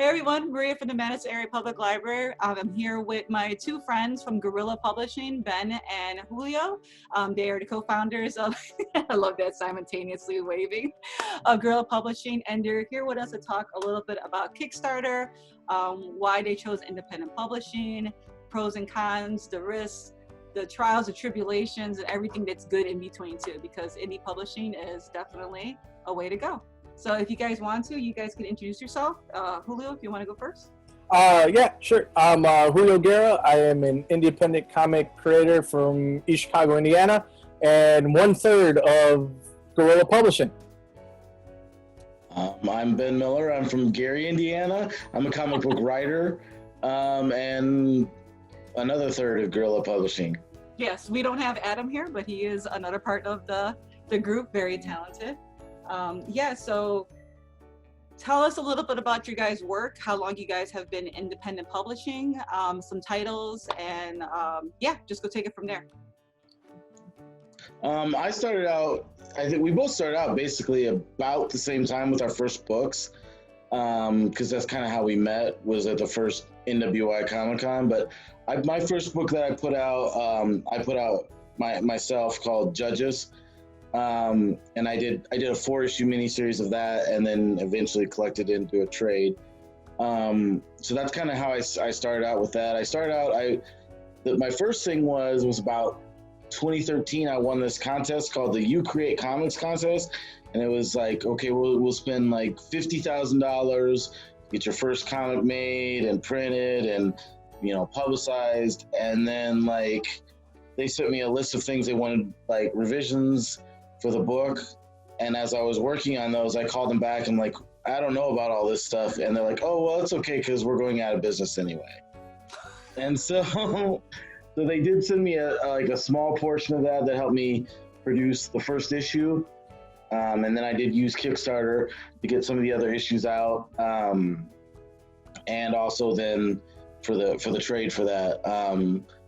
Hey everyone, Maria from the Madison Area Public Library. I'm here with my two friends from Guerrilla Publishing, Ben and Julio. They are the co-founders of, I love that simultaneously waving, of Guerrilla Publishing, and they're here with us to talk a little bit about Kickstarter, why they chose independent publishing, pros and cons, the risks, the trials and tribulations, and everything that's good in between too, because indie publishing is definitely a way to go. So if you guys want to, you guys can introduce yourself. Julio, if you want to go first. Yeah, sure. I'm Julio Guerra. I am an independent comic creator from East Chicago, Indiana, and 1/3 of Guerrilla Publishing. I'm Ben Miller. I'm from Guerrilla, Indiana. I'm a comic book writer, and another third of Guerrilla Publishing. Yes, we don't have Adam here, but he is another part of the group, very talented. Yeah, so tell us a little bit about your guys' work, how long you guys have been independent publishing, some titles, and yeah, just go take it from there. I started out, I think we both started out basically about the same time with our first books, because that's kind of how we met, was at the first NWI Comic-Con. But my first book that I put out myself, called Judges. And I did a 4-issue miniseries of that, and then eventually collected it into a trade. So that's kind of how I started out with that. My first thing was about 2013. I won this contest called the You Create Comics contest, and it was like, okay, we'll spend like $50,000, get your first comic made and printed and publicized, and then like they sent me a list of things they wanted, like revisions for the book. And as I was working on those, I called them back and like, I don't know about all this stuff. And they're like, oh, well, it's okay, because we're going out of business anyway. And so they did send me a small portion of that helped me produce the first issue. And then I did use Kickstarter to get some of the other issues out. And also then for the trade for that.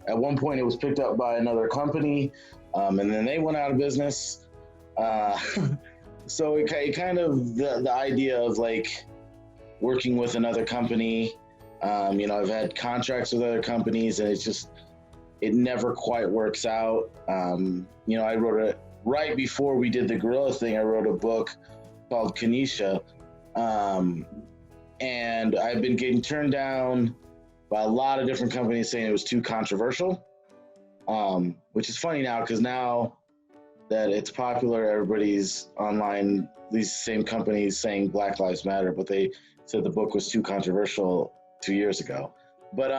At one point it was picked up by another company, and then they went out of business. So it kind of, the idea of like working with another company, I've had contracts with other companies, and it never quite works out. I wrote it right before we did the Guerrilla thing. I wrote a book called Kanisha, and I've been getting turned down by a lot of different companies saying it was too controversial, which is funny now, because now that it's popular, everybody's online, these same companies saying Black Lives Matter, but they said the book was too controversial 2 years ago. But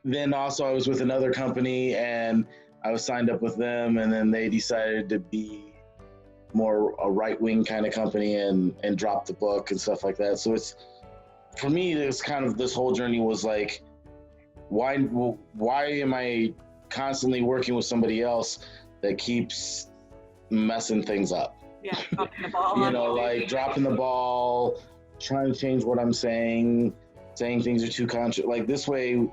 then also I was with another company, and I was signed up with them, and then they decided to be more a right-wing kind of company and drop the book and stuff like that. So for me, it's kind of, this whole journey was like, why am I constantly working with somebody else that keeps messing things up? Yeah, dropping the ball. Like dropping the ball, trying to change what I'm saying things are too like this way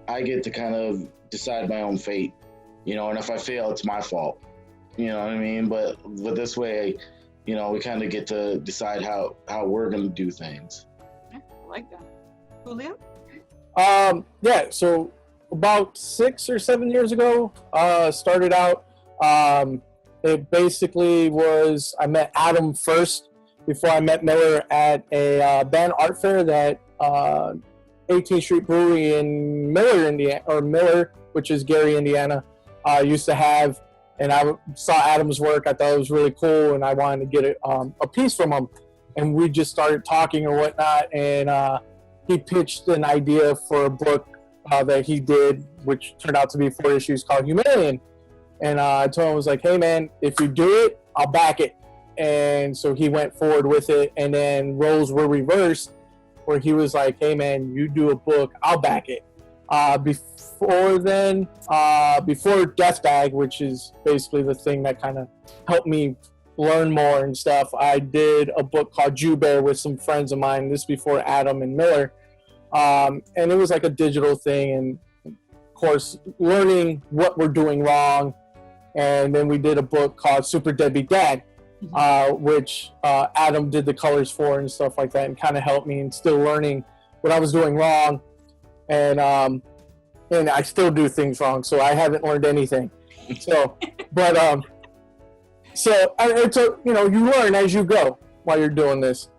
I get to kind of decide my own fate, and if I fail, it's my fault. You know what I mean? But this way, we kind of get to decide how we're going to do things. Yeah, I like that. Julio? Yeah, so about 6 or 7 years ago, started out. It basically was, I met Adam first before I met Miller at a band art fair that 18th Street Brewery in Miller, which is Gary, Indiana, used to have. And I saw Adam's work. I thought it was really cool, and I wanted to get a piece from him. And we just started talking or whatnot, and he pitched an idea for a book that he did, which turned out to be 4 issues, called Humilian. And I told him, I was like, hey man, if you do it, I'll back it. And so he went forward with it, and then roles were reversed, where he was like, hey man, you do a book, I'll back it. Before Death Bag, which is basically the thing that kind of helped me learn more and stuff, I did a book called Jew Bear with some friends of mine. This before Adam and Miller. And it was like a digital thing, and of course learning what we're doing wrong. And then we did a book called Super Deadbeat Dad, which Adam did the colors for and stuff like that, and kind of helped me in still learning what I was doing wrong. And I still do things wrong, so I haven't learned anything. So, but it's you learn as you go while you're doing this.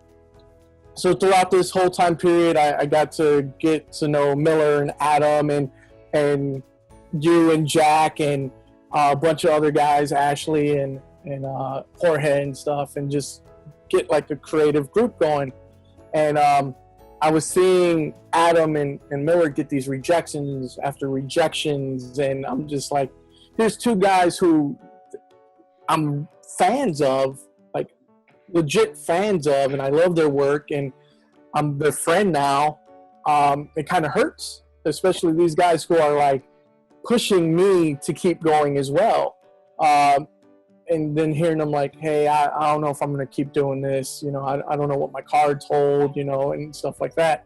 So throughout this whole time period, I got to get to know Miller and Adam and you and Jack and a bunch of other guys, Ashley and Jorge and stuff, and just get like a creative group going. And I was seeing Adam and Miller get these rejections after rejections, and I'm just like, here's two guys who I'm fans of, like legit fans of, and I love their work, and I'm their friend now. It kind of hurts, especially these guys who are like pushing me to keep going as well. And then hearing them like, hey, I don't know if I'm going to keep doing this. I don't know what my cards hold, and stuff like that.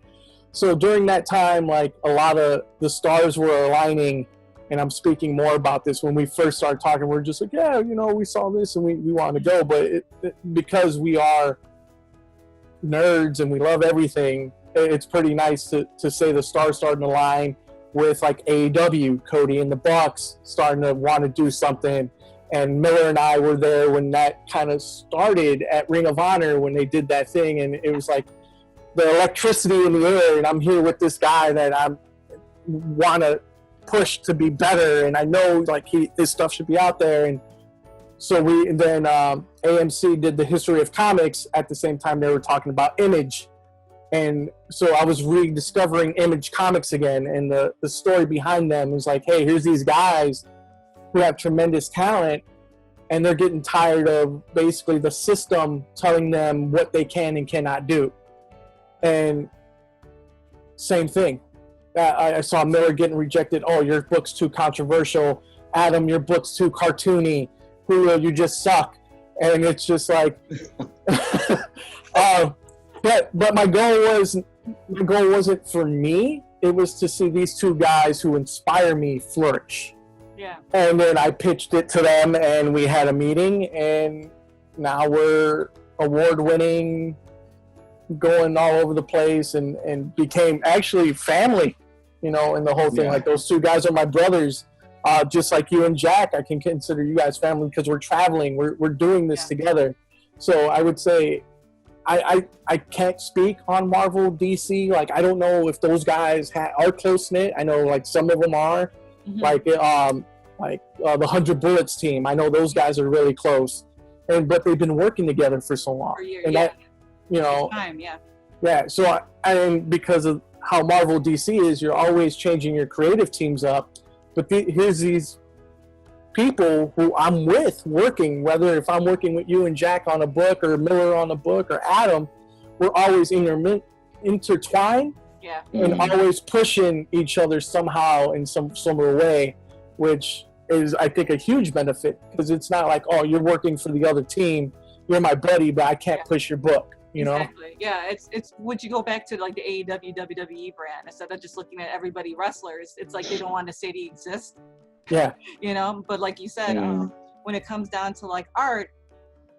So during that time, like a lot of the stars were aligning, and I'm speaking more about this. When we first started talking, we're just like, yeah, we saw this and we want to go. But because we are nerds and we love everything, it's pretty nice to say the stars starting to align with like AEW, Cody and the Bucks starting to want to do something. And Miller and I were there when that kind of started at Ring of Honor, when they did that thing, and it was like the electricity in the air, and I'm here with this guy that I want to push to be better, and I know like his stuff should be out there. And so then AMC did the history of comics at the same time they were talking about Image. And so I was rediscovering Image comics again, and the story behind them was like, hey, here's these guys who have tremendous talent, and they're getting tired of basically the system telling them what they can and cannot do. And same thing. I saw Miller getting rejected. Oh, your book's too controversial. Adam, your book's too cartoony. Julio, you just suck. And it's just like, but my goal wasn't for me. It was to see these two guys who inspire me flourish. Yeah. And then I pitched it to them, and we had a meeting, and now we're award-winning, going all over the place, and became actually family, in the whole thing. Yeah. Like those two guys are my brothers, just like you and Jack. I can consider you guys family because we're traveling, we're doing this together. So I would say I can't speak on Marvel, DC. Like I don't know if those guys are close-knit. I know like some of them are. Mm-hmm. Like the 100 Bullets team. I know those guys are really close, but they've been working together for so long. For years, and yeah. that, Time, yeah. Yeah. So and because of how Marvel DC is, you're always changing your creative teams up. But here's these people who I'm with working, whether if I'm working with you and Jack on a book, or Miller on a book, or Adam, we're always intertwined. Yeah. And always pushing each other somehow in some similar way, which is, I think, a huge benefit, because it's not like, oh, you're working for the other team, you're my buddy, but I can't push your book, Exactly. Yeah, it's would you go back to like the AEW, WWE brand, instead of just looking at everybody wrestlers, it's like they don't want to say they exist. Yeah. But like you said, when it comes down to like art,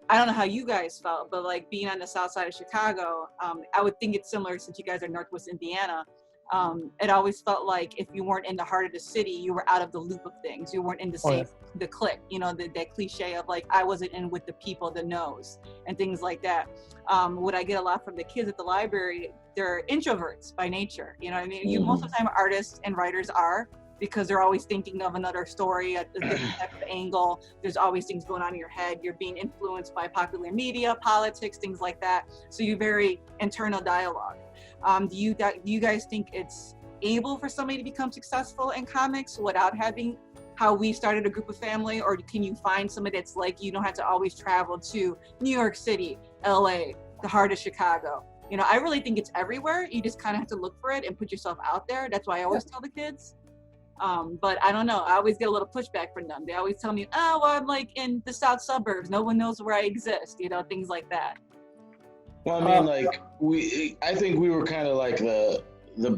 I don't know how you guys felt, but like being on the south side of Chicago, I would think it's similar since you guys are Northwest Indiana. It always felt like if you weren't in the heart of the city, you were out of the loop of things. You weren't in the clique, that cliche of like, I wasn't in with the people, the knows, and things like that. What I get a lot from the kids at the library, they're introverts by nature. You know what I mean? You most of the time artists and writers are, because they're always thinking of another story, a different type of angle. There's always things going on in your head. You're being influenced by popular media, politics, things like that. So you're very internal dialogue. Do you guys think it's able for somebody to become successful in comics without having how we started a group of family? Or can you find somebody that's like, you don't have to always travel to New York City, LA, the heart of Chicago? I really think it's everywhere. You just kind of have to look for it and put yourself out there. That's why I always tell the kids. But I don't know. I always get a little pushback from them. They always tell me, oh, well, I'm like in the south suburbs. No one knows where I exist, things like that. Well, I mean, I think we were kind of like the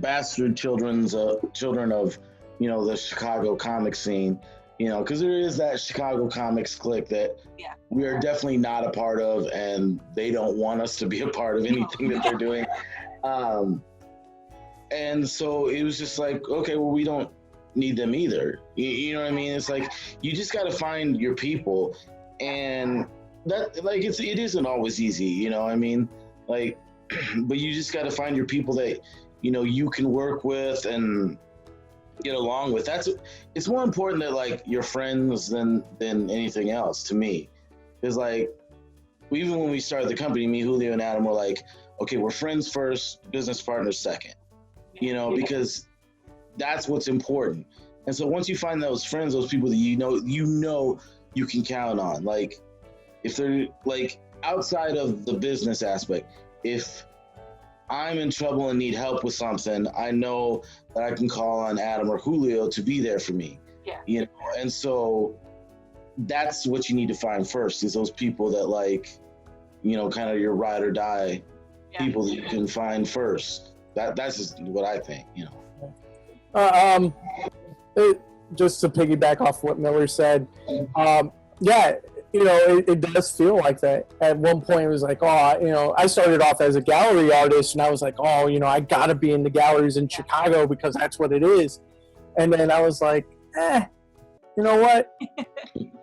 bastard children of, the Chicago comic scene. you know, because there is that Chicago comics clique that we are definitely not a part of, and they don't want us to be a part of anything that they're doing. And so it was just like, okay, well, we don't need them either. You know what I mean? It's like, you just got to find your people, and that, like, it isn't always easy, you know what I mean? Like, but you just got to find your people that, you know, you can work with and get along with. It's more important that, like, your friends than anything else, to me. Because, like, even when we started the company, me, Julio, and Adam were like, okay, we're friends first, business partners second, you know, because that's what's important. And so once you find those friends, those people that you know you can count on, like, if they're, like, outside of the business aspect, if I'm in trouble and need help with something, I know that I can call on Adam or Julio to be there for me. You know, and so that's what you need to find first, is those people that, like, you know, kind of your ride or die people that you can find first. That's just what I think, you know. Just to piggyback off what Miller said, yeah, you know, it does feel like that. At one point, it was like, oh, you know, I started off as a gallery artist, and I was like, oh, you know, I gotta be in the galleries in Chicago because that's what it is. And then I was like, you know what?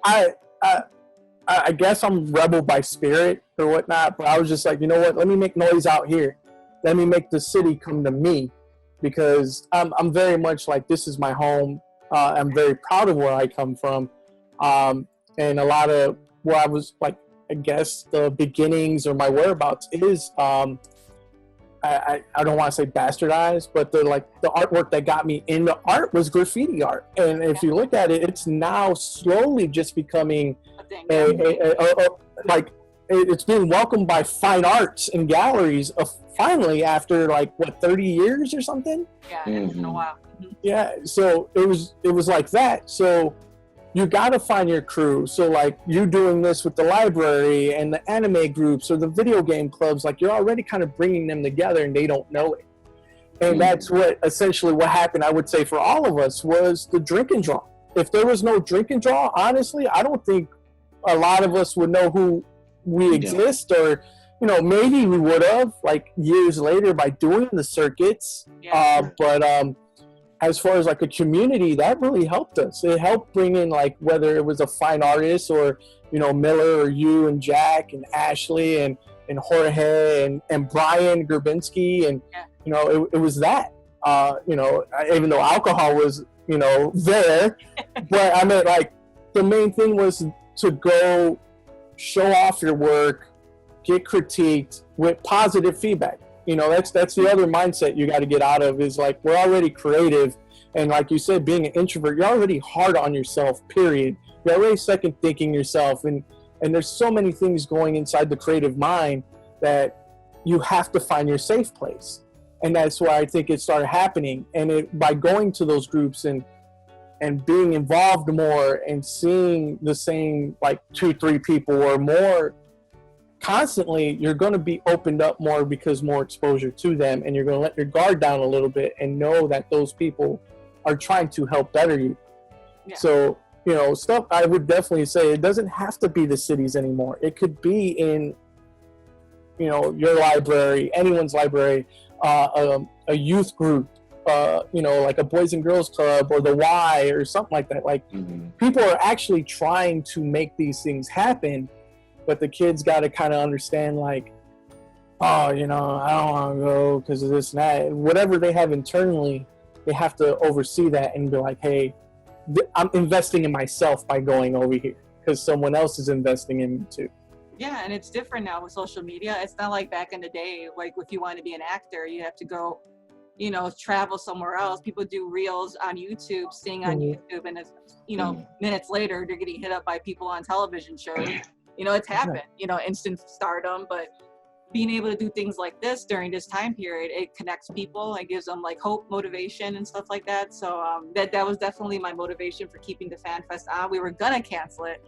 I guess I'm rebel by spirit or whatnot, but I was just like, you know what? Let me make noise out here. Let me make the city come to me, because I'm very much like, this is my home. I'm very proud of where I come from. And a lot of where I was, like, I guess the beginnings or my whereabouts is, I don't want to say bastardized, but the artwork that got me into art was graffiti art. And if you look at it, it's now slowly just becoming like, it's being welcomed by fine arts and galleries finally, after, like, what, 30 years or something? Yeah, it's been a while. Yeah, so it was like that. So you got to find your crew. So, like, you doing this with the library and the anime groups or the video game clubs, like, you're already kind of bringing them together, and they don't know it. And that's what essentially what happened, I would say, for all of us, was the drink and draw. If there was no drink and draw, honestly, I don't think a lot of us would know who we exist, or, you know, maybe we would have, like, years later by doing the circuits. But as far as, like, a community, that really helped us. It helped bring in, like, whether it was a fine artist or, you know, Miller or you and Jack and Ashley and Jorge and Brian Gerbinski, and you know, it was that. You know, even though alcohol was, you know, there, but I mean, like, the main thing was to go show off your work, get critiqued with positive feedback. You know, that's the other mindset you got to get out of, is like, we're already creative. And like you said, being an introvert, you're already hard on yourself, period. You're already second thinking yourself. And there's so many things going inside the creative mind that you have to find your safe place. And that's why I think it started happening. And by going to those groups and being involved more and seeing the same, like, 2-3 people or more constantly, you're going to be opened up more, because more exposure to them, and you're going to let your guard down a little bit and know that those people are trying to help better you. So, you know, stuff, I would definitely say, it doesn't have to be the cities anymore. It could be in, you know, your library, anyone's library, a youth group, you know, like a Boys and Girls Club or the Y or something like that. Like, people are actually trying to make these things happen. But the kids got to kind of understand, like, oh, you know, I don't want to go because of this and that. Whatever they have internally, they have to oversee that and be like, hey, I'm investing in myself by going over here because someone else is investing in me too. Yeah, and it's different now with social media. It's not like back in the day, like, if you want to be an actor, you have to go, you know, travel somewhere else. People do reels on YouTube, staying on YouTube, and it's, you know, minutes later, they're getting hit up by people on television shows. You know, it's happened, you know, instant stardom, but being able to do things like this during this time period, it connects people. It gives them, like, hope, motivation, and stuff like that. So that was definitely my motivation for keeping the Fan Fest on. We were gonna cancel it,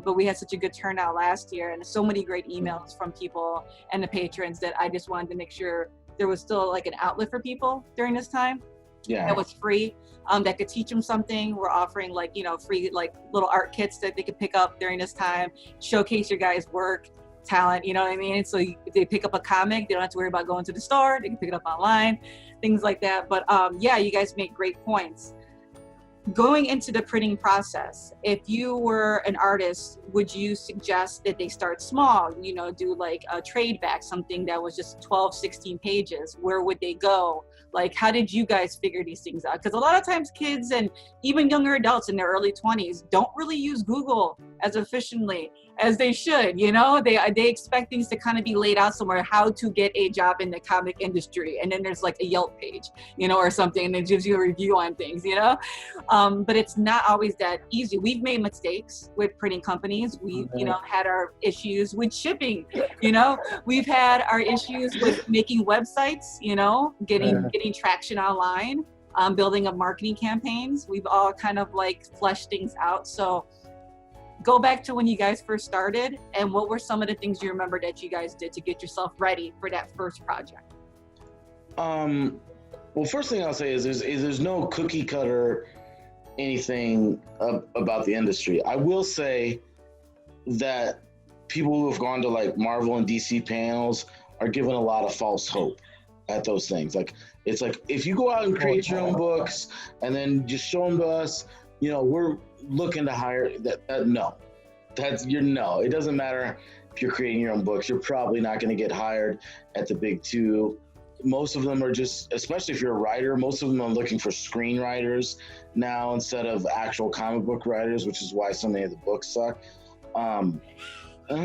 but we had such a good turnout last year, and so many great emails from people and the patrons that I just wanted to make sure there was still, like, an outlet for people during this time. Yeah. that was free, that could teach them something. We're offering like, you know, free like little art kits that they could pick up during this time, showcase your guys' work, talent, you know what I mean? So if they pick up a comic, they don't have to worry about going to the store, they can pick it up online, things like that. But yeah, you guys make great points. Going into the printing process, if you were an artist, would you suggest that they start small, you know, do like a trade back, something that was just 12, 16 pages? Where would they go? Like, how did you guys figure these things out? Because a lot of times kids and even younger adults in their early 20s don't really use Google as efficiently as they should, you know? They expect things to kind of be laid out somewhere, how to get a job in the comic industry. And then there's like a Yelp page, you know, or something, and it gives you a review on things, you know? But it's not always that easy. We've made mistakes with printing companies. We, you know, had our issues with shipping, you know? We've had our issues with making websites, you know, getting traction online, building up marketing campaigns. We've all kind of like fleshed things out. So go back to when you guys first started, and what were some of the things you remember that you guys did to get yourself ready for that first project? Well, first thing I'll say is there's no cookie cutter anything about the industry. I will say that people who have gone to like Marvel and DC panels are given a lot of false hope at those things. Like, it's like, if you go out and create your own books and then just show them to us, you know, we're looking to hire that. No, no. It doesn't matter if you're creating your own books. You're probably not going to get hired at the big two. Most of them are just, especially if you're a writer, most of them are looking for screenwriters now instead of actual comic book writers, which is why so many of the books suck. But I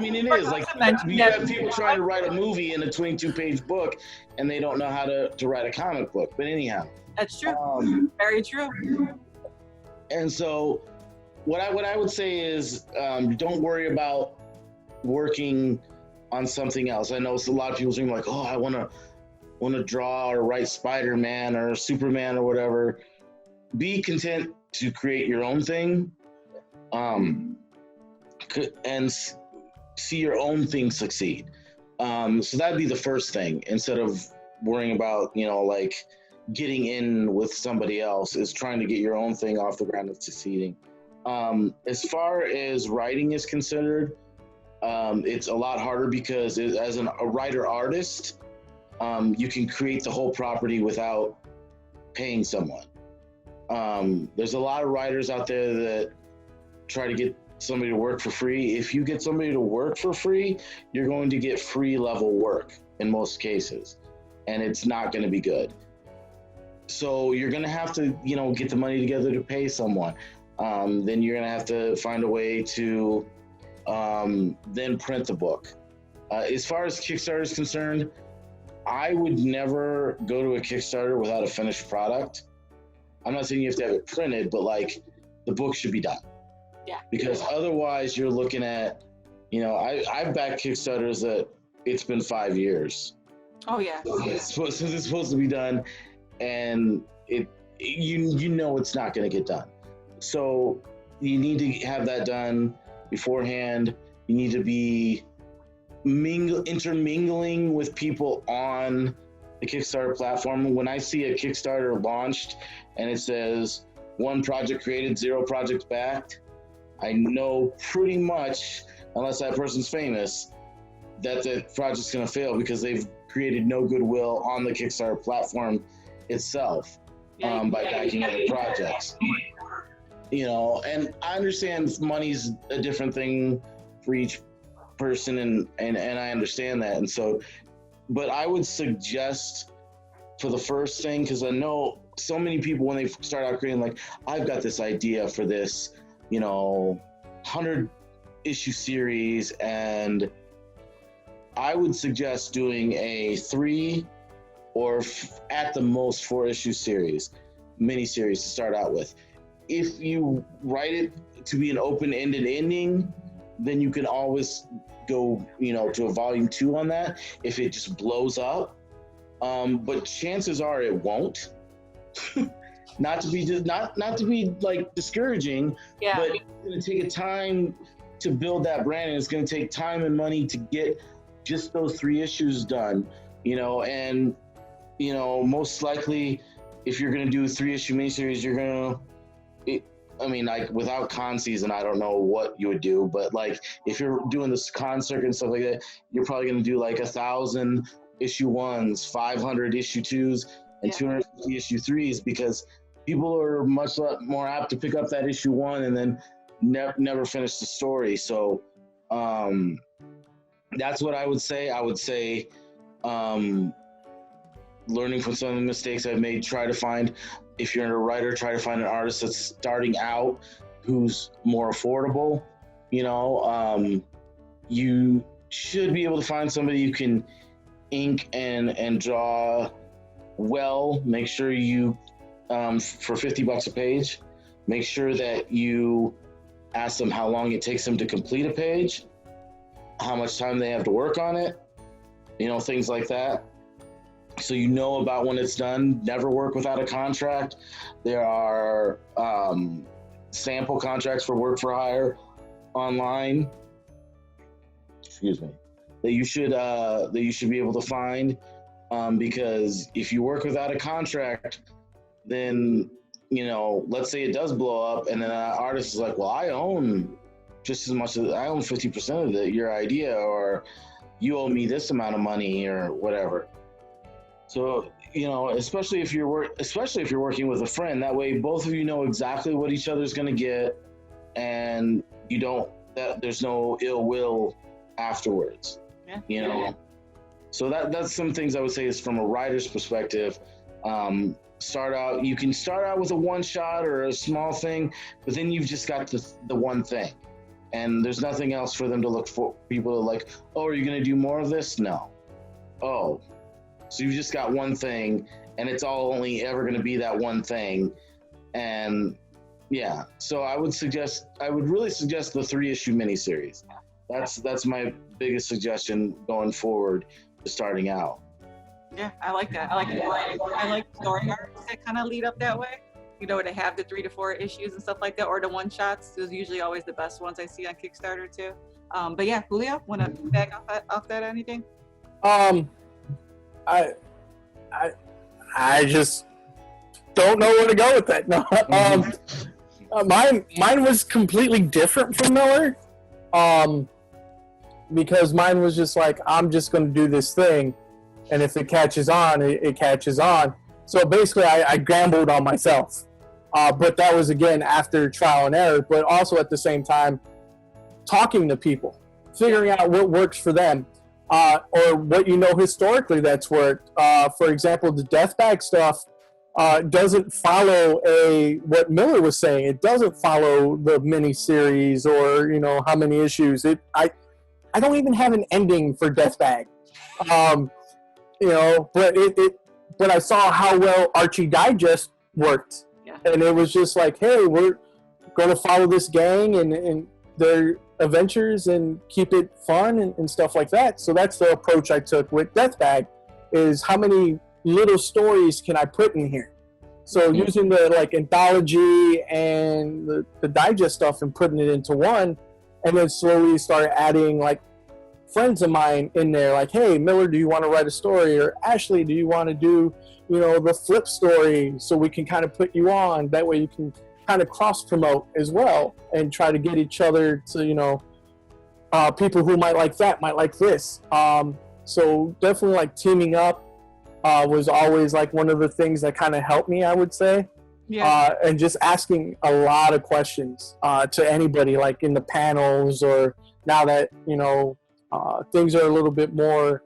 mean, it is like, you have people trying to write a movie in a 22-page book and they don't know how to write a comic book. But anyhow, that's true. Very true. And so what I would say is, don't worry about working on something else. I know a lot of people dream like, oh, I want to draw or write Spider-Man or Superman or whatever. Be content to create your own thing, and see your own thing succeed. So that'd be the first thing, instead of worrying about, you know, like getting in with somebody else, is trying to get your own thing off the ground and succeeding. As far as writing is considered, it's a lot harder because as a writer artist, you can create the whole property without paying someone. There's a lot of writers out there that try to get somebody to work for free. If you get somebody to work for free, you're going to get free level work in most cases, and it's not going to be good. So you're going to have to, you know, get the money together to pay someone. Then you're going to have to find a way to then print the book. As far as Kickstarter is concerned, I would never go to a Kickstarter without a finished product. I'm not saying you have to have it printed, but like, the book should be done. Yeah. Because otherwise you're looking at, you know, I've backed Kickstarters that it's been 5 years. Oh yeah. Since it's supposed to be done, and you know it's not going to get done. So you need to have that done beforehand. You need to be intermingling with people on the Kickstarter platform. When I see a Kickstarter launched and it says 1 project created, 0 projects backed, I know pretty much, unless that person's famous, that the project's going to fail because they've created no goodwill on the Kickstarter platform itself by backing other projects. You know, and I understand money's a different thing for each person, and I understand that. And so, but I would suggest for the first thing, because I know so many people when they start out creating, like, I've got this idea for this, you know, 100-issue series, and I would suggest doing a 3 or at the most 4-issue series, mini-series to start out with. If you write it to be an open-ended ending, then you can always go, you know, to a volume 2 on that if it just blows up. But chances are it won't. not to be like discouraging, but it's going to take a time to build that brand, and it's going to take time and money to get just those 3 issues done. and most likely if you're going to do a 3-issue miniseries, you're going to, like without con season, I don't know what you would do, but like if you're doing this con circuit and stuff like that, you're probably going to do like 1,000 issue 1s, 500 issue 2s, and 250 issue 3s, because people are much more apt to pick up that issue 1 and then never finish the story. So that's what I would say. I would say learning from some of the mistakes I've made, if you're a writer, try to find an artist that's starting out who's more affordable. You should be able to find somebody who can ink and draw well. Make sure you, for $50 a page, make sure that you ask them how long it takes them to complete a page, how much time they have to work on it, things like that. So about when it's done. Never work without a contract. There are sample contracts for work for hire online. Excuse me. That you should be able to find, because if you work without a contract, then let's say it does blow up, and then an artist is like, well, I own just as much as I own 50% of your idea, or you owe me this amount of money, or whatever. So, especially if you're working with a friend, that way both of you know exactly what each other's going to get, and there's no ill will afterwards. So that's some things I would say is from a writer's perspective. You can start out with a one shot or a small thing, but then you've just got the one thing, and there's nothing else for them to look for. People are like, oh, are you going to do more of this? No. Oh. So you've just got one thing, and it's all only ever going to be that one thing. And so I would really suggest the 3-issue miniseries. That's my biggest suggestion going forward to starting out. Yeah, I like that. I like story arcs that kind of lead up that way. To have the 3 to 4 issues and stuff like that, or the one shots. Those are usually always the best ones I see on Kickstarter too. But yeah, Julio, want to back off that anything? I just don't know where to go with that. No, mine was completely different from Miller, because mine was just like, I'm just going to do this thing, and if it catches on, it catches on. So basically, I gambled on myself, but that was again after trial and error, but also at the same time talking to people, figuring out what works for them. Or what historically that's worked. For example, the death bag stuff doesn't follow what Miller was saying. It doesn't follow the miniseries or how many issues. I don't even have an ending for death bag. But I saw how well Archie Digest worked, and it was just like, hey, we're going to follow this gang and their adventures and keep it fun and stuff like that. So that's the approach I took with Death Bag, is how many little stories can I put in here? So using the anthology and the digest stuff and putting it into one, and then slowly start adding friends of mine in there, like, hey, Miller, do you want to write a story? Or Ashley, do you want to do the flip story, so we can kind of put you on, that way you can kind of cross promote as well and try to get each other to people who might like that might like this. So definitely teaming up was always one of the things that kind of helped me, I would say. And just asking a lot of questions to anybody, in the panels, or now that things are a little bit more,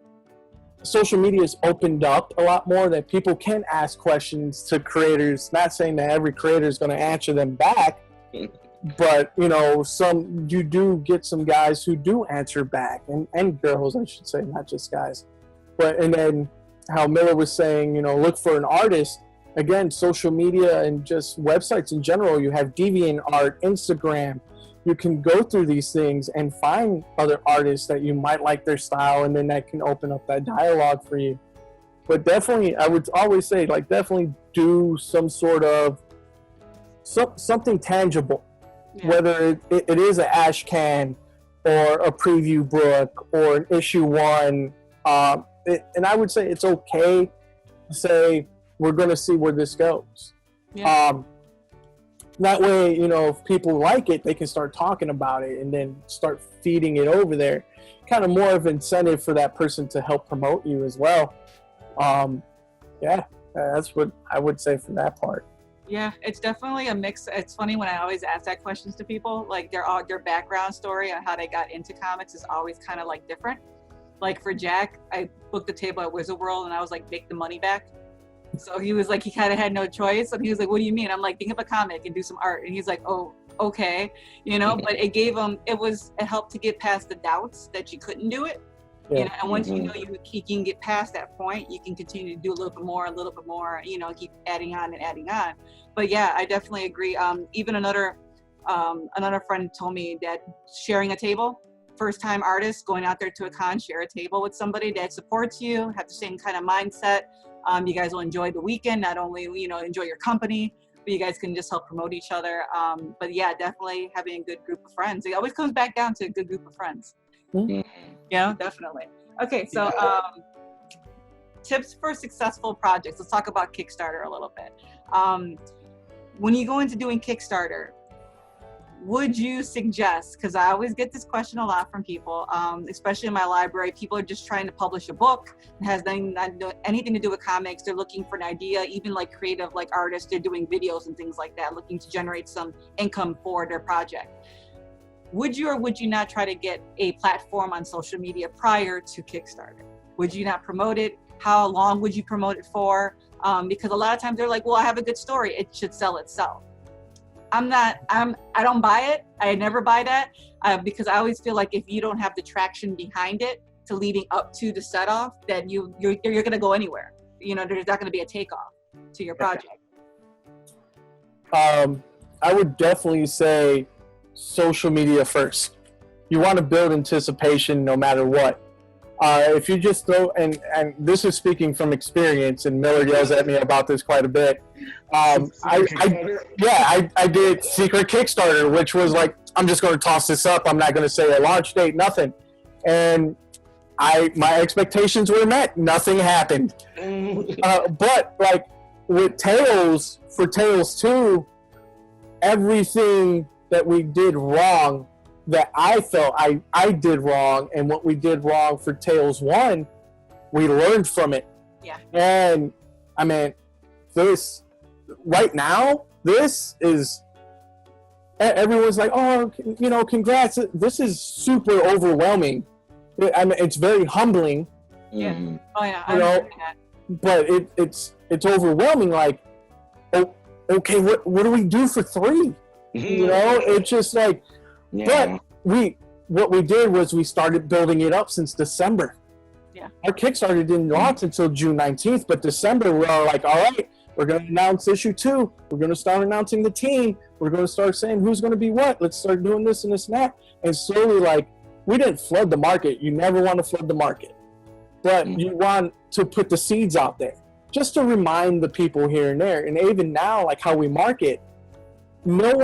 social media has opened up a lot more, that people can ask questions to creators. Not saying that every creator is going to answer them back, but you do get some guys who do answer back, and girls, I should say, not just guys. And then how Miller was saying, look for an artist. Again, social media and just websites in general, you have DeviantArt, Instagram. You can go through these things and find other artists that you might like their style, and then that can open up that dialogue for you. But definitely, I would always say, definitely do some sort of something tangible, whether it is an ash can or a preview book or an issue 1. and I would say it's okay to say we're going to see where this goes. Yeah. That way, you know, if people like it, they can start talking about it and then start feeding it over there. Kind of more of incentive for that person to help promote you as well. Yeah, that's what I would say for that part. Yeah, it's definitely a mix. It's funny when I always ask that questions to people, like their background story on how they got into comics is always kind of like different. Like for Jack, I booked a table at Wizard World and I was like, make the money back. So he was like, he kind of had no choice. And he was like, what do you mean? I'm like, think of a comic and do some art. And he's like, oh, okay. You know, but it gave him, it helped to get past the doubts that you couldn't do it. Yeah. You know, and once you know you can get past that point, you can continue to do a little bit more, you know, keep adding on and adding on. But yeah, I definitely agree. Even another friend told me that sharing a table, first time artists going out there to a con, share a table with somebody that supports you, have the same kind of mindset. You guys will enjoy the weekend, not only, you know, enjoy your company, but you guys can just help promote each other. But yeah, definitely having a good group of friends. It always comes back down to a good group of friends. Mm-hmm. Yeah, definitely. Okay, so tips for successful projects. Let's talk about Kickstarter a little bit. When you go into doing Kickstarter, would you suggest, because I always get this question a lot from people, especially in my library, people are just trying to publish a book. It has anything to do with comics. They're looking for an idea, even like creative, like artists, they're doing videos and things like that, looking to generate some income for their project. Would you or would you not try to get a platform on social media prior to Kickstarter? Would you not promote it? How long would you promote it for? Because a lot of times they're like, well, I have a good story, it should sell itself. I don't buy it. I never buy that because I always feel like if you don't have the traction behind it to leading up to the set off, then you're going to go anywhere. You know, there's not going to be a takeoff to your project. I would definitely say social media first. You want to build anticipation no matter what. If you just throw, and this is speaking from experience, and Miller yells at me about this quite a bit. I did secret Kickstarter, which was like, I'm just going to toss this up. I'm not going to say a launch date, nothing. And my expectations were met. Nothing happened. But like with Tales, for Tales 2, everything that we did wrong, that I felt I did wrong, and what we did wrong for Tales 1, we learned from it. Yeah. And I mean, this right now, this is, everyone's like, oh, you know, congrats. This is super overwhelming. I mean, it's very humbling. Yeah. Oh yeah. You know, but it's overwhelming. Like, oh, okay, what do we do for 3? You know, it's just like. Yeah. But what we did was we started building it up since December. Yeah. Our Kickstarter didn't launch until June 19th, but December we were like, all right, we're going to announce issue 2. We're going to start announcing the team. We're going to start saying who's going to be what. Let's start doing this and this and that. And slowly, like, we didn't flood the market. You never want to flood the market. But you want to put the seeds out there just to remind the people here and there. And even now, like how we market, no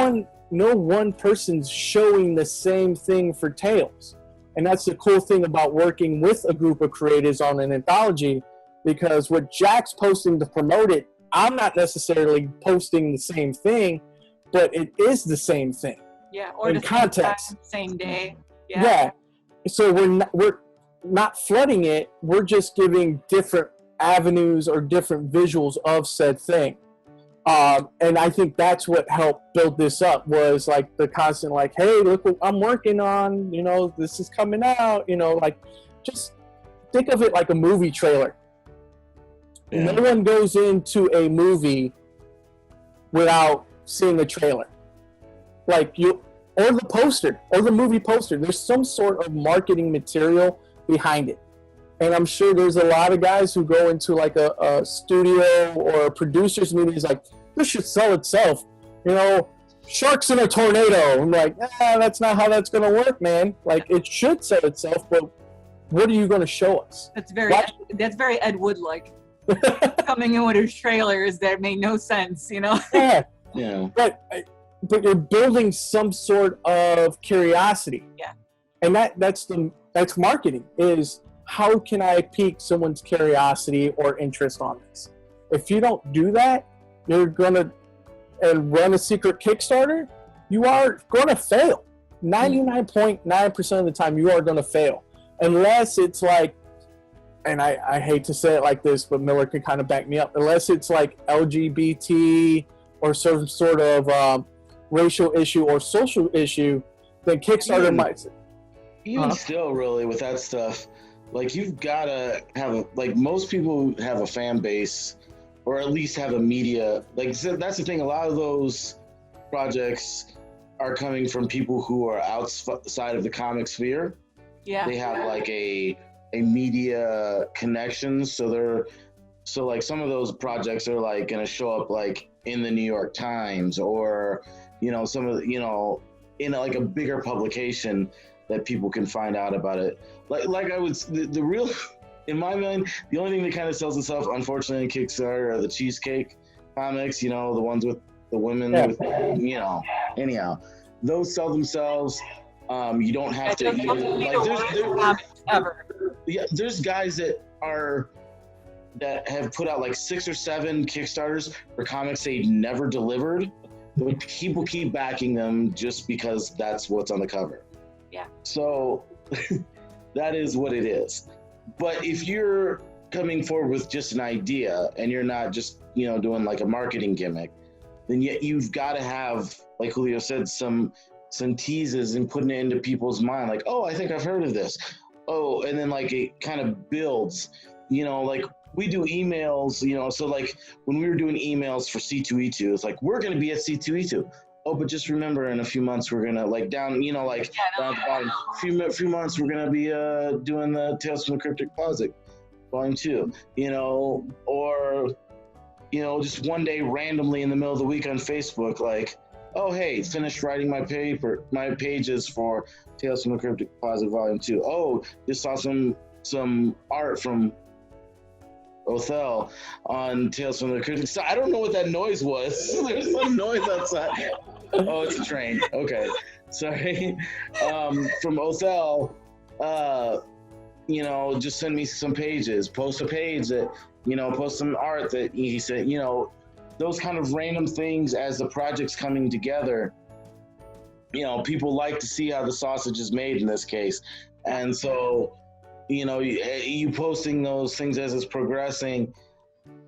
one person's showing the same thing for Tales. And that's the cool thing about working with a group of creators on an anthology, because what Jack's posting to promote it, I'm not necessarily posting the same thing, but it is the same thing. Yeah, or in the context. same day. Yeah. So we're not flooding it, we're just giving different avenues or different visuals of said thing. And I think that's what helped build this up, was like the constant, like, hey, look what I'm working on, you know, this is coming out, you know, like, just think of it like a movie trailer. Yeah. No one goes into a movie without seeing a trailer. Like or the poster, or the movie poster. There's some sort of marketing material behind it. And I'm sure there's a lot of guys who go into like a studio or a producer's meeting, is like, this should sell itself. You know, sharks in a tornado. I'm like, that's not how that's going to work, man. Like, it should sell itself, but what are you going to show us? That's very Ed Wood-like. Coming in with his trailers that made no sense, you know? Yeah. Yeah. But you're building some sort of curiosity. Yeah. And that's marketing, is how can I pique someone's curiosity or interest on this? If you don't do that, you're gonna and run a secret Kickstarter, you are gonna fail. 99.9% of the time, you are gonna fail, unless it's like, and I hate to say it like this, but Miller can kind of back me up. Unless it's like LGBT or some sort of racial issue or social issue, then Kickstarter might. Even still, really, with that stuff, like you've got to have like most people have a fan base, or at least have a media. Like that's the thing. A lot of those projects are coming from people who are outside of the comic sphere. Yeah, they have like a media connection, so like some of those projects are like going to show up like in the New York Times, or some of in like a bigger publication that people can find out about it. Like I would, the real, in my mind, the only thing that kind of sells itself, unfortunately, in Kickstarter are the cheesecake comics. The ones with the women with, anyhow, those sell themselves. You don't have to even, like there's guys that have put out like 6 or 7 Kickstarters for comics they never delivered, but people keep backing them just because that's what's on the cover. Yeah. So that is what it is. But if you're coming forward with just an idea and you're not just, doing like a marketing gimmick, then yet you've got to have, like Julio said, some teases and putting it into people's mind. Like, oh, I think I've heard of this. Oh, and then like it kind of builds, like we do emails, so like when we were doing emails for C2E2, it's like, we're going to be at C2E2. Oh, but just remember, in a few months, we're gonna like down at the bottom. Few months, we're gonna be doing the Tales from the Cryptic Closet, Volume 2. Or just one day randomly in the middle of the week on Facebook, like, oh hey, finished writing my pages for Tales from the Cryptic Closet, Volume 2. Oh, just saw some art from Othel on Tales from the Cryptic. So I don't know what that noise was. There's some noise outside. Oh, it's a train. Okay, sorry. From Othel, just send me some pages. Post a page that, post some art that he said. Those kind of random things as the project's coming together. People like to see how the sausage is made in this case, and so. You posting those things as it's progressing,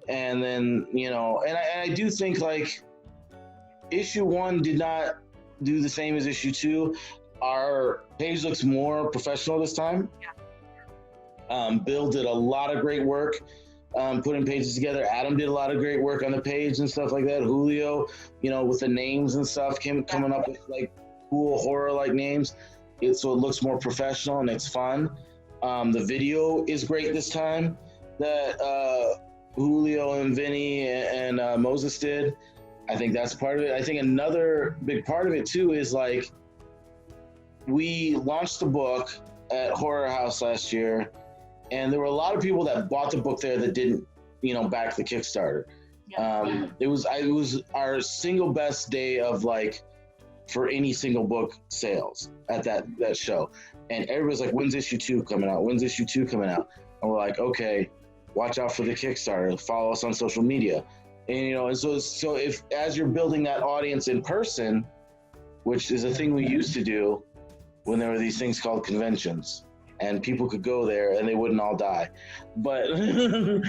and then and I do think like issue 1 did not do the same as issue 2. Our page looks more professional this time. Bill did a lot of great work putting pages together. Adam did a lot of great work on the page and stuff like that. Julio, with the names and stuff, coming up with like cool horror like names, so it looks more professional and it's fun. The video is great this time that Julio and Vinny and Moses did. I think that's part of it. I think another big part of it too is like we launched the book at Horror House last year, and there were a lot of people that bought the book there that didn't, back the Kickstarter. Yeah. It was our single best day of like for any single book sales at that show. And everybody's like, when's issue 2 coming out? When's issue 2 coming out? And we're like, okay, watch out for the Kickstarter. Follow us on social media. And, and so if, as you're building that audience in person, which is a thing we used to do when there were these things called conventions, and people could go there and they wouldn't all die. But, oh,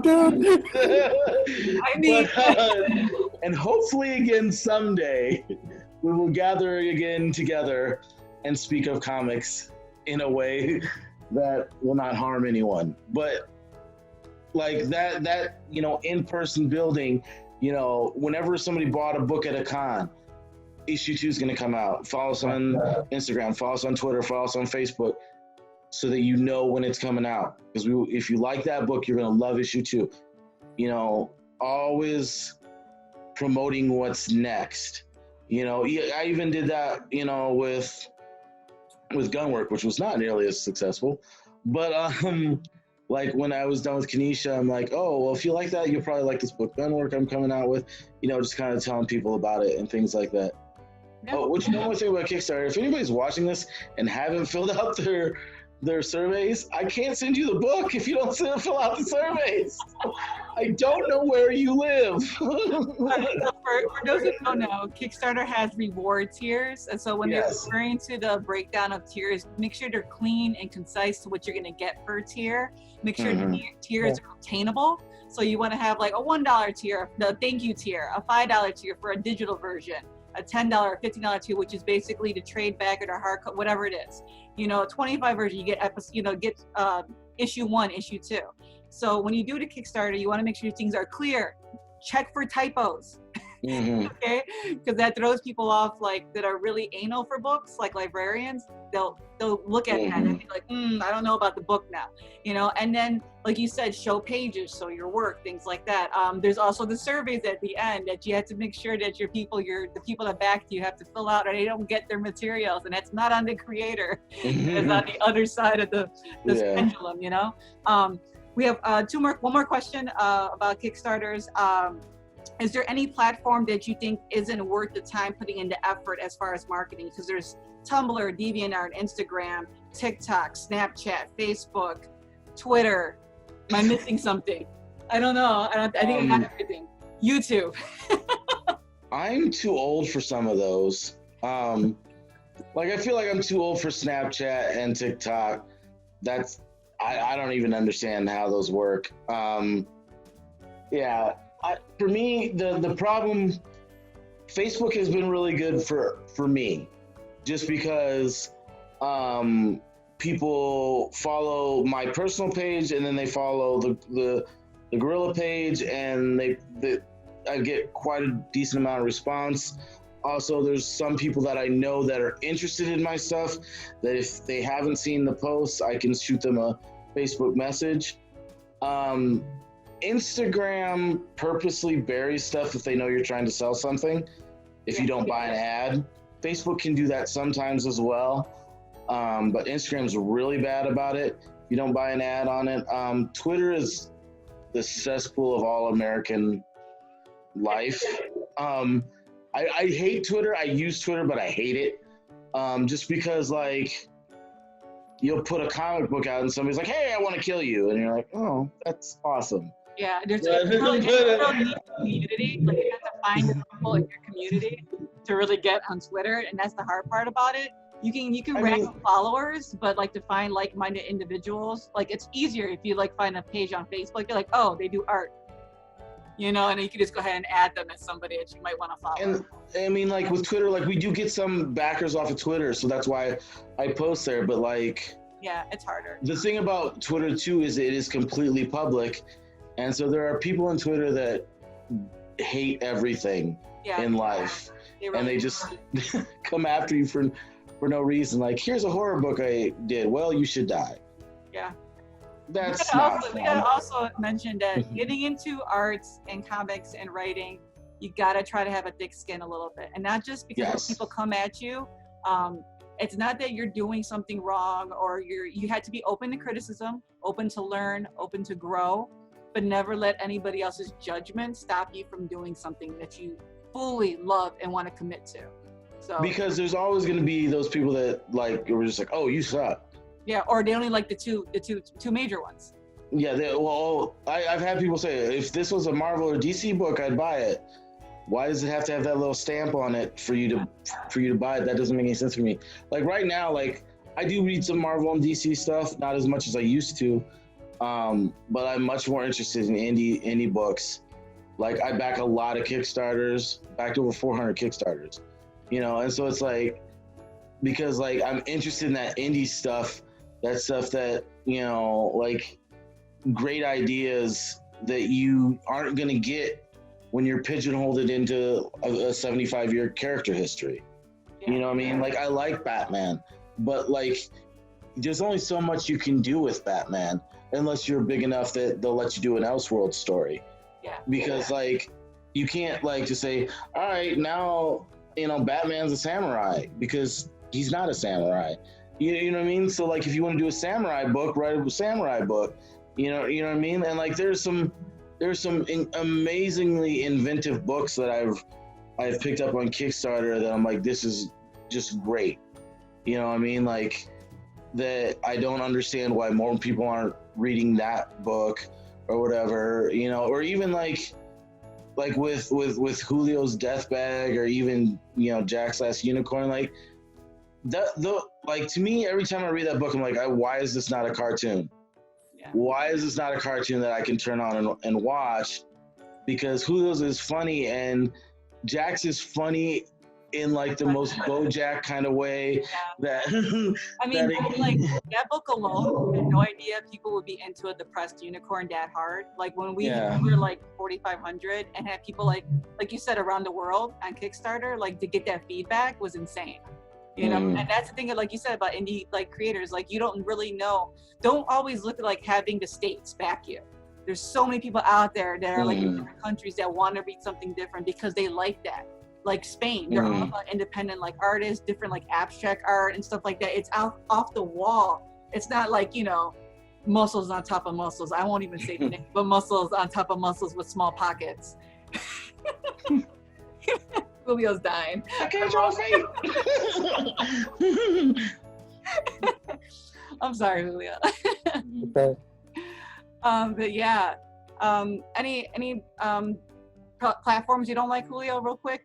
dude. I mean, and hopefully again someday, we will gather again together and speak of comics in a way that will not harm anyone. But like that in-person building, whenever somebody bought a book at a con, issue 2 is going to come out. Follow us on Instagram, follow us on Twitter, follow us on Facebook, so that when it's coming out. Because if you like that book, you're going to love issue 2. Always promoting what's next. I even did that, with Gunwork, which was not nearly as successful. But like when I was done with Kanisha, I'm like, oh, well, if you like that, you'll probably like this book Gunwork I'm coming out with. Just kind of telling people about it and things like that. Yeah. Oh, which one more thing about Kickstarter? If anybody's watching this and haven't filled out their surveys, I can't send you the book if you don't fill out the surveys. I don't know where you live. For those who don't know, Kickstarter has reward tiers, and so when they're Yes. referring to the breakdown of tiers, make sure they're clean and concise to what you're going to get per tier. Make sure Mhm. the tiers are obtainable. So you want to have like a $1 tier, the thank you tier, a $5 tier for a digital version, a $10, $15 tier, which is basically to trade back or hard copy, whatever it is. You know, a 25 version, you get issue 1, issue 2. So when you do the Kickstarter, you want to make sure things are clear. Check for typos. Mhm. Okay, because that throws people off, like that are really anal for books, like librarians. They'll look at that and be like, I don't know about the book now, you know. And then, like you said, show pages, so your work, things like that. There's also the surveys at the end that you have to make sure that the people that backed you have to fill out, or they don't get their materials, and that's not on the creator. It's on the other side of the Yeah. pendulum, you know. We have one more question about Kickstarters. Is there any platform that you think isn't worth the time putting into effort as far as marketing? Because there's Tumblr, DeviantArt, Instagram, TikTok, Snapchat, Facebook, Twitter. Am I missing something? I don't know. I think I got everything. YouTube. I'm too old for some of those. Like I feel like I'm too old for Snapchat and TikTok. I don't even understand how those work. Yeah. For me, the problem, Facebook has been really good for me, just because people follow my personal page and then they follow the Guerrilla page, and I get quite a decent amount of response. Also, there's some people that I know that are interested in my stuff that if they haven't seen the posts, I can shoot them a Facebook message. Instagram purposely buries stuff if they know you're trying to sell something, if you don't buy an ad. Facebook can do that sometimes as well, but Instagram's really bad about it if you don't buy an ad on it. Twitter is the cesspool of all American life. I hate Twitter. I use Twitter, but I hate it, just because, like, you'll put a comic book out and somebody's like, hey, I want to kill you, and you're like, oh, that's awesome. Yeah, it's a real neat community. Like, you have to find the people in your community to really get on Twitter, and that's the hard part about it. You can rack up followers, but like to find like-minded individuals, like it's easier if you like find a page on Facebook. You're like, oh, they do art, you know, and you can just go ahead and add them as somebody that you might want to follow. And I mean, like with Twitter, like we do get some backers off of Twitter, so that's why I post there. But like, yeah, it's harder. The thing about Twitter too is it is completely public. And so there are people on Twitter that hate everything in life, and they just come after you for no reason. Like, here's a horror book I did. Well, you should die. Yeah. That's not fun. We gotta also mention that getting into arts and comics and writing, you gotta try to have a thick skin a little bit, and not just because people come at you. It's not that you're doing something wrong, or you had to be open to criticism, open to learn, open to grow. But never let anybody else's judgment stop you from doing something that you fully love and want to commit to. So because there's always going to be those people that like were just like, oh, you suck. Yeah, or they only like the two major ones. Yeah, I've had people say, if this was a Marvel or DC book, I'd buy it. Why does it have to have that little stamp on it for you to buy it? That doesn't make any sense for me. Like right now, like I do read some Marvel and DC stuff, not as much as I used to. But I'm much more interested in indie books. Like I back a lot of Kickstarters, backed over 400 Kickstarters, you know, and so it's like, because like I'm interested in that indie stuff, that stuff that, you know, like great ideas that you aren't going to get when you're pigeonholed into a 75-year character history. You know what I mean? Like I like Batman, but like there's only so much you can do with Batman. Unless you're big enough that they'll let you do an Elseworld story. Yeah. Because like you can't like just say, all right, now, you know, Batman's a samurai, because he's not a samurai. You know what I mean? So like if you want to do a samurai book, write a samurai book. You know what I mean? And like there's some amazingly inventive books that I've I've picked up on Kickstarter that I'm like, this is just great. You know what I mean? Like, that I don't understand why more people aren't reading that book or whatever, you know, or even like with Julio's Death Bag, or even, you know, Jack's Last Unicorn. Like, like, to me, every time I read that book, I'm like, why is this not a cartoon? Yeah. Why is this not a cartoon that I can turn on and watch? Because Julio's is funny, and Jack's is funny in like the most BoJack kind of way. Yeah. That I mean, like that book alone, I had no idea people would be into a depressed unicorn that hard. Like when we were like 4,500 and had people like you said, around the world on Kickstarter, like to get that feedback was insane. You know, and that's the thing, like you said about indie like creators, like you don't really know. Don't always look at like having the states back you. There's so many people out there that are like in different countries that want to read something different because they like that. Like Spain, they're all about independent like artists, different like abstract art and stuff like that. It's off the wall. It's not like, you know, muscles on top of muscles. I won't even say the name, but muscles on top of muscles with small pockets. Julio's dying. I can't draw fate. I'm sorry, Julio. Okay. But yeah, any platforms you don't like, Julio, real quick?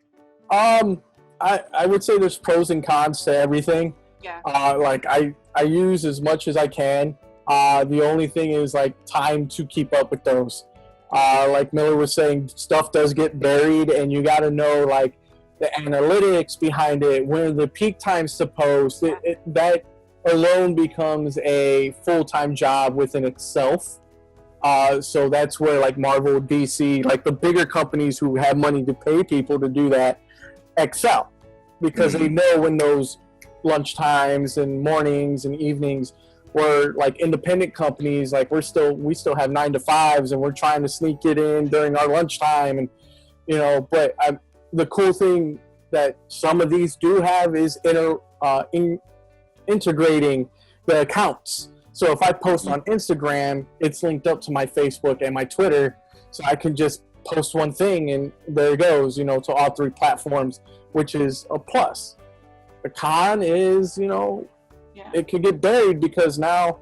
I would say there's pros and cons to everything. Yeah. Like I use as much as I can. The only thing is like time to keep up with those. Like Miller was saying, stuff does get buried, and you got to know like the analytics behind it, when the peak times to post. That alone becomes a full-time job within itself. So that's where like Marvel, DC, like the bigger companies who have money to pay people to do that, excel, because they know when those lunch times and mornings and evenings, where like independent companies, like we still have 9 to 5s, and we're trying to sneak it in during our lunchtime, and you know. But the cool thing that some of these do have is integrating the accounts. So if I post on Instagram, it's linked up to my Facebook and my Twitter, so I can just post one thing and there it goes, you know, to all 3 platforms, which is a plus. The con is, you know, it could get buried because now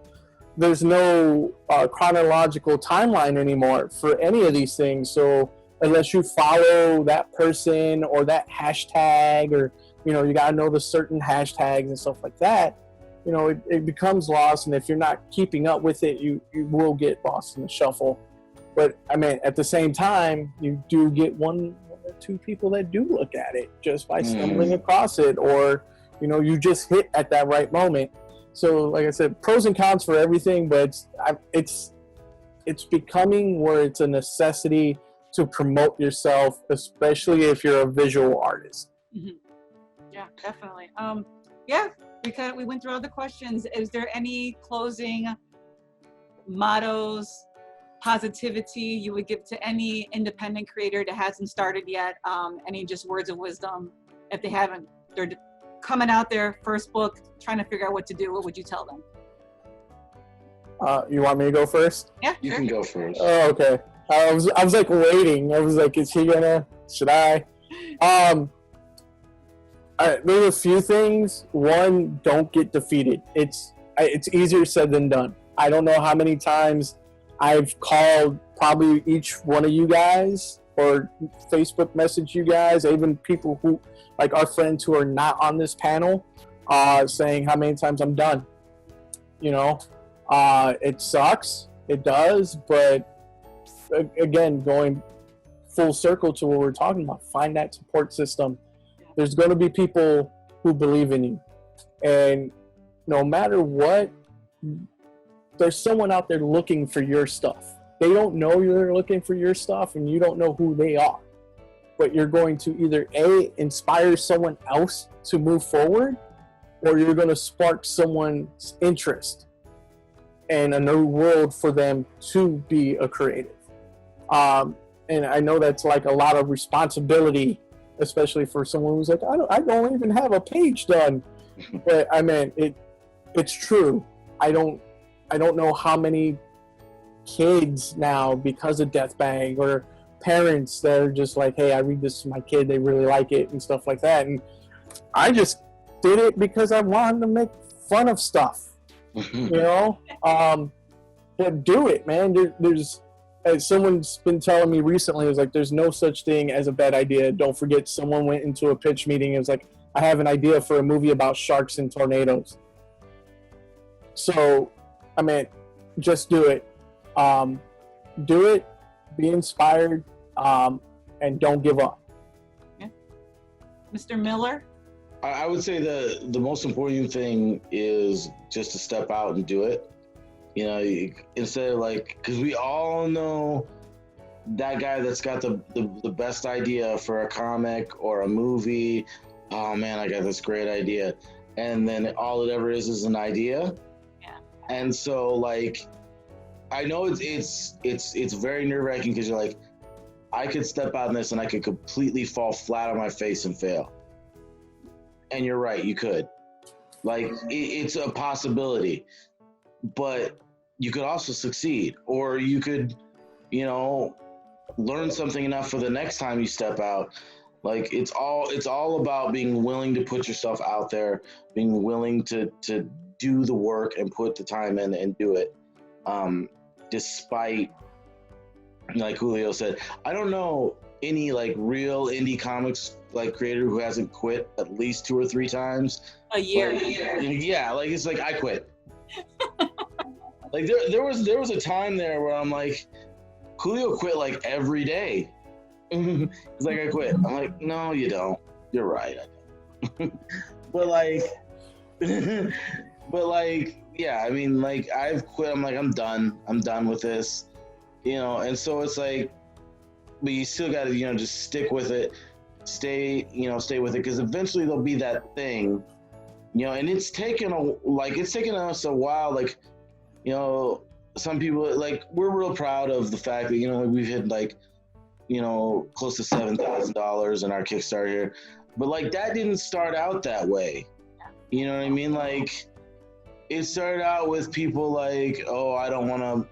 there's no chronological timeline anymore for any of these things. So unless you follow that person or that hashtag, or, you know, you got to know the certain hashtags and stuff like that, you know, it becomes lost. And if you're not keeping up with it, you will get lost in the shuffle. But I mean, at the same time, you do get one or 2 people that do look at it just by stumbling across it, or, you know, you just hit at that right moment. So like I said, pros and cons for everything, but it's becoming where it's a necessity to promote yourself, especially if you're a visual artist. Yeah, definitely. Yeah, we went through all the questions. Is there any closing mottos, positivity you would give to any independent creator that hasn't started yet? Any just words of wisdom if they haven't, they're coming out their first book, trying to figure out what to do? What would you tell them? You want me to go first? Yeah, you can go first. Oh, okay. I was like waiting. I was like, is he gonna? Should I? There's a few things. One, don't get defeated. It's easier said than done. I don't know how many times I've called probably each one of you guys, or Facebook message you guys, even people who, like our friends who are not on this panel, saying how many times I'm done. You know, it sucks. It does. But again, going full circle to what we're talking about, find that support system. There's going to be people who believe in you. And no matter what, there's someone out there looking for your stuff. They don't know you're looking for your stuff, and you don't know who they are. But you're going to either A, inspire someone else to move forward, or you're going to spark someone's interest in a new world for them to be a creative. And I know that's like a lot of responsibility, especially for someone who's like, I don't even have a page done. But I mean, it's true. I don't know how many kids now, because of Death Bang or parents that are just like, hey, I read this to my kid, they really like it and stuff like that. And I just did it because I wanted to make fun of stuff, you know. But do it, man. There's as someone's been telling me recently, is like, there's no such thing as a bad idea. Don't forget, someone went into a pitch meeting and was like, I have an idea for a movie about sharks and tornadoes. So, I mean, just do it. Do it, be inspired, and don't give up. Yeah. Mr. Miller? I would say the most important thing is just to step out and do it. You know, instead of like, because we all know that guy that's got the best idea for a comic or a movie. Oh man, I got this great idea. And then all it ever is an idea. Yeah. And so like, I know it's very nerve-wracking because you're like, I could step out in this and I could completely fall flat on my face and fail. And you're right, you could. Like, it's a possibility. But you could also succeed, or you could, you know, learn something enough for the next time you step out. Like, it's all about being willing to put yourself out there, being willing to do the work and put the time in and do it. Despite, like Julio said, I don't know any like real indie comics like creator who hasn't quit at least 2 or 3 times A year. Yeah, like it's like I quit. Like there was a time there where I'm like, Julio quit like every day. He's like, I quit. I'm like, no, you don't. You're right. I don't. but like, yeah, I mean, like I've quit. I'm like, I'm done. I'm done with this, you know. And so it's like, but you still got to, you know, just stick with it. Stay with it, because eventually there'll be that thing, you know. And it's taken us a while, like, you know, some people, like, we're real proud of the fact that, you know, we've hit like, you know, close to $7,000 in our Kickstarter here, but like that didn't start out that way, you know what I mean? Like, it started out with people like, oh, I don't want to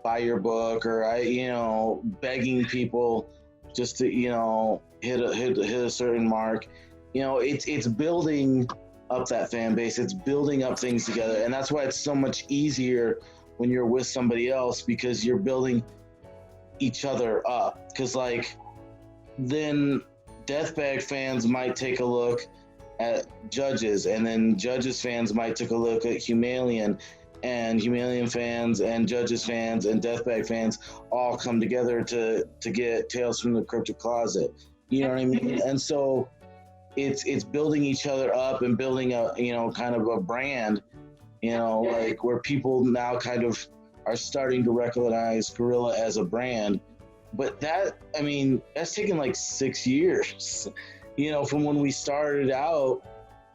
buy your book, or you know, begging people just to, you know, hit a certain mark. You know, it's building up that fan base. It's building up things together, and that's why it's so much easier when you're with somebody else, because you're building each other up. Because like, then Deathbag fans might take a look at Judges, and then Judges fans might take a look at Humalian, and Humalian fans and Judges fans and Deathbag fans all come together to get Tales from the Cryptic Closet. You know what I mean? And so it's building each other up and building a, you know, kind of a brand, you know, like where people now kind of are starting to recognize Guerrilla as a brand. But that, I mean, that's taken like 6 years, you know, from when we started out,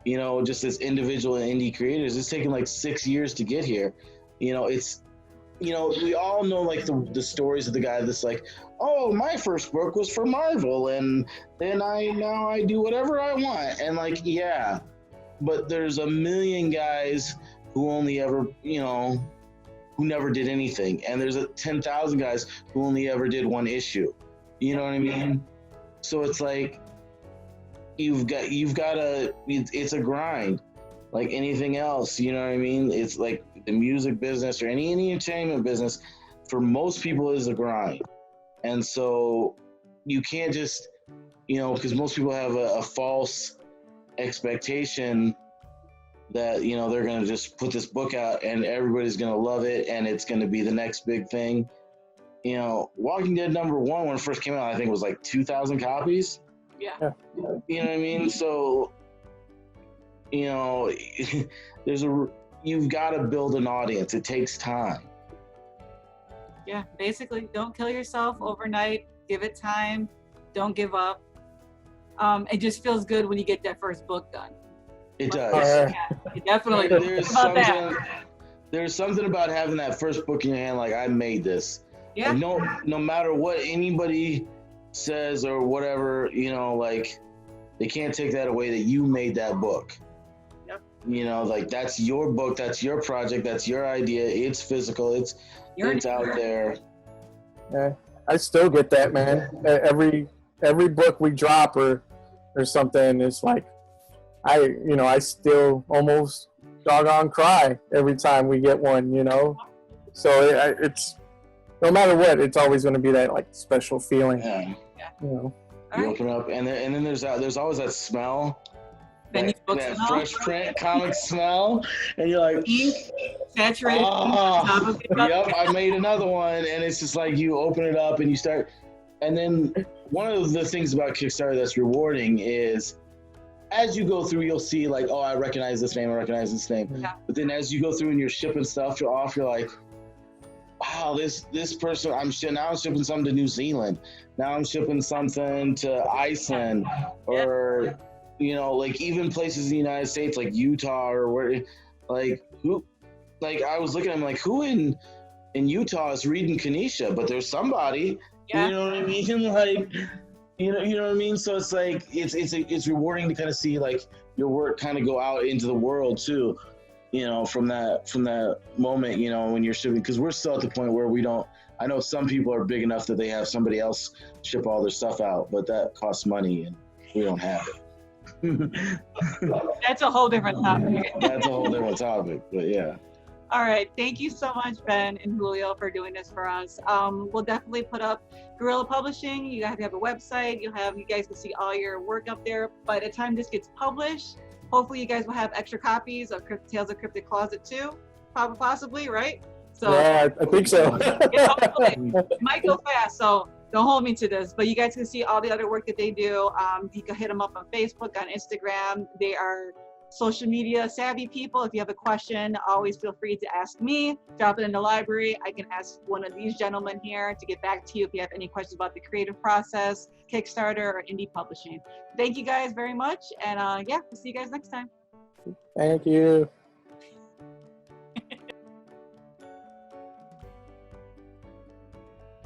you know, just as individual and indie creators. It's taken like 6 years to get here. You know, it's, you know, we all know like the stories of the guy that's like, oh, my first book was for Marvel, and then now I do whatever I want. And like, yeah, but there's a million guys who only ever, you know, who never did anything. And there's 10,000 guys who only ever did 1 issue. You know what I mean? So it's like, you've got to, it's a grind like anything else. You know what I mean? It's like the music business or any entertainment business, for most people, is a grind. And so you can't just, you know, because most people have a false expectation that, you know, they're going to just put this book out and everybody's going to love it and it's going to be the next big thing. You know, Walking Dead #1, when it first came out, I think it was like 2,000 copies. Yeah. You know what I mean? So, you know, you've got to build an audience. It takes time. Yeah, basically, don't kill yourself overnight. Give it time. Don't give up. It just feels good when you get that first book done. It does. Yeah, it definitely does. There's something about having that first book in your hand, like, I made this. Yeah. Like, no matter what anybody says or whatever, you know, like, they can't take that away that you made that book. Yep. You know, like, that's your book, that's your project, that's your idea. It's physical. It's out there. Yeah. I still get that, man. Every book we drop or something, it's like I still almost doggone cry every time we get one, So it's no matter what, it's always going to be that like special feeling. Yeah. You You open up, and then there's always that smell. That fresh print comic smell, and you're like, ink, saturated. Yep, I made another one, and it's just like you open it up and you start. And then one of the things about Kickstarter that's rewarding is, as you go through, you'll see like, oh, I recognize this name, Yeah. But then as you go through and you're shipping stuff off, you're like, wow, this person, now I'm shipping something to New Zealand, now I'm shipping something to Iceland, or like even places in the United States like Utah or where, like who, like I was looking at them like who in Utah is reading Kanisha, but there's somebody, Yeah. you know what I mean? Like, you know what I mean? So it's like it's rewarding to kind of see like your work kind of go out into the world too, from that moment, when you're shipping, because we're still at the point where I know some people are big enough that they have somebody else ship all their stuff out, but that costs money and we don't have it. That's a whole different topic. That's a whole different topic, but yeah. All right, thank you so much, Ben and Julio, for doing this for us. We'll definitely put up Guerrilla Publishing. You have a website. You guys can see all your work up there. By the time this gets published, hopefully you guys will have extra copies of Tales of Cryptic Closet 2, possibly, right? So yeah, I think so. yeah, hopefully. It might go fast, so don't hold me to this. But you guys can see all the other work that they do. You can hit them up on Facebook, on Instagram. They are social media savvy people. If you have a question, always feel free to ask me. Drop it in the library. I can ask one of these gentlemen here to get back to you if you have any questions about the creative process, Kickstarter, or indie publishing. Thank you guys very much. And we'll see you guys next time. Thank you.